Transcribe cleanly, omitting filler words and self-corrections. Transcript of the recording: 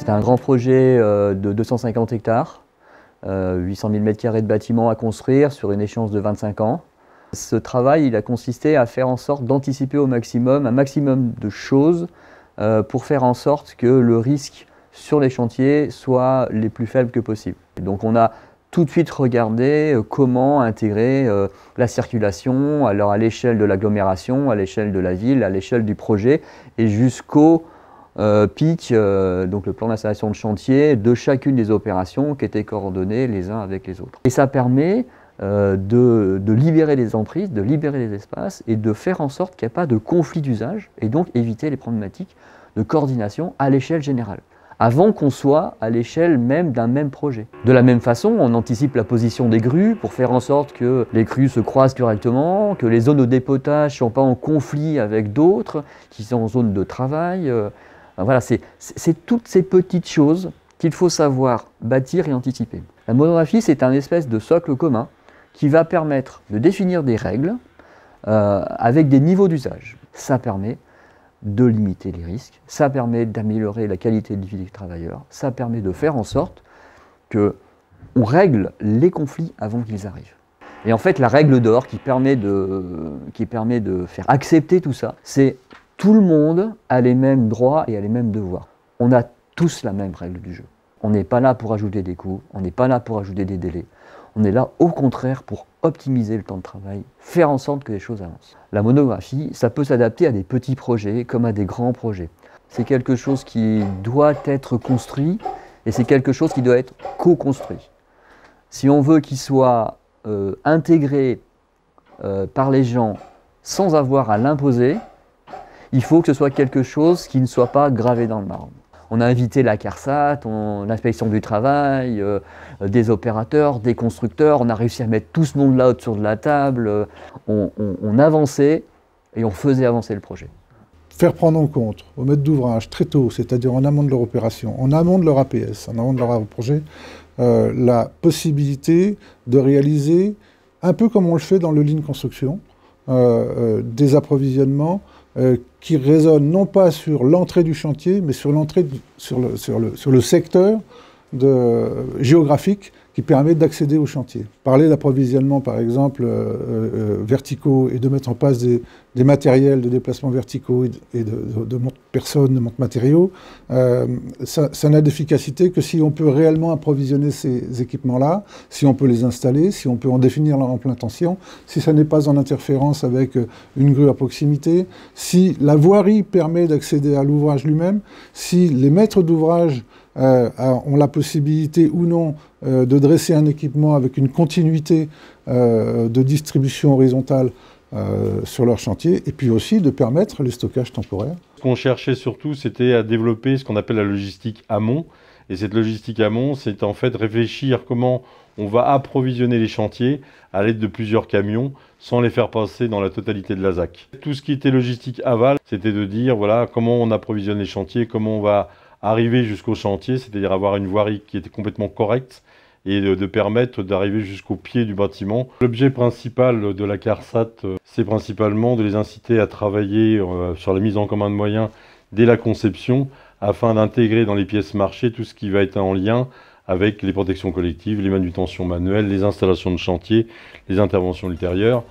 C'est un grand projet de 250 hectares, 800 000 m² de bâtiments à construire sur une échéance de 25 ans. Ce travail, il a consisté à faire en sorte d'anticiper au maximum un maximum de choses pour faire en sorte que le risque sur les chantiers soit les plus faibles que possible. Et donc on a tout de suite regardé comment intégrer la circulation, alors à l'échelle de l'agglomération, à l'échelle de la ville, à l'échelle du projet et jusqu'au PIC, donc le plan d'installation de chantier, de chacune des opérations qui étaient coordonnées les uns avec les autres. Et ça permet de libérer les emprises, de libérer les espaces et de faire en sorte qu'il n'y ait pas de conflit d'usage et donc éviter les problématiques de coordination à l'échelle générale, avant qu'on soit à l'échelle même d'un même projet. De la même façon, on anticipe la position des grues pour faire en sorte que les crues se croisent correctement, que les zones de dépotage ne sont pas en conflit avec d'autres qui sont en zone de travail. Voilà, c'est toutes ces petites choses qu'il faut savoir bâtir et anticiper. La monographie, c'est un espèce de socle commun qui va permettre de définir des règles avec des niveaux d'usage. Ça permet de limiter les risques, ça permet d'améliorer la qualité de vie des travailleurs, ça permet de faire en sorte qu'on règle les conflits avant qu'ils arrivent. Et en fait, la règle d'or qui permet de faire accepter tout ça, c'est tout le monde a les mêmes droits et a les mêmes devoirs. On a tous la même règle du jeu. On n'est pas là pour ajouter des coûts, on n'est pas là pour ajouter des délais. On est là au contraire pour optimiser le temps de travail, faire en sorte que les choses avancent. La monographie, ça peut s'adapter à des petits projets comme à des grands projets. C'est quelque chose qui doit être construit et c'est quelque chose qui doit être co-construit. Si on veut qu'il soit intégré par les gens sans avoir à l'imposer, il faut que ce soit quelque chose qui ne soit pas gravé dans le marbre. On a invité la CARSAT, l'inspection du travail, des opérateurs, des constructeurs, on a réussi à mettre tout ce monde-là autour de la table, on avançait et on faisait avancer le projet. Faire prendre en compte aux maîtres d'ouvrage très tôt, c'est-à-dire en amont de leur opération, en amont de leur APS, en amont de leur projet, la possibilité de réaliser, un peu comme on le fait dans le Lean Construction, des approvisionnements qui résonnent non pas sur l'entrée du chantier, mais sur l'entrée sur le secteur géographique qui permet d'accéder au chantier. Parler d'approvisionnement, par exemple, verticaux et de mettre en place des matériels de déplacement verticaux et de monte-personnes, de monte-matériaux, ça n'a d'efficacité que si on peut réellement approvisionner ces équipements-là, si on peut les installer, si on peut en définir l'implantation, si ça n'est pas en interférence avec une grue à proximité, si la voirie permet d'accéder à l'ouvrage lui-même, si les maîtres d'ouvrage ont la possibilité ou non de dresser un équipement avec une continuité de distribution horizontale sur leur chantier, et puis aussi de permettre les stockages temporaires. Ce qu'on cherchait surtout, c'était à développer ce qu'on appelle la logistique amont. Et cette logistique amont, c'est en fait réfléchir comment on va approvisionner les chantiers à l'aide de plusieurs camions sans les faire passer dans la totalité de la ZAC. Tout ce qui était logistique aval, c'était de dire voilà, comment on approvisionne les chantiers, comment on va arriver jusqu'au chantier, c'est-à-dire avoir une voirie qui était complètement correcte et de permettre d'arriver jusqu'au pied du bâtiment. L'objet principal de la CARSAT, c'est principalement de les inciter à travailler sur la mise en commun de moyens dès la conception afin d'intégrer dans les pièces marché tout ce qui va être en lien avec les protections collectives, les manutentions manuelles, les installations de chantier, les interventions ultérieures.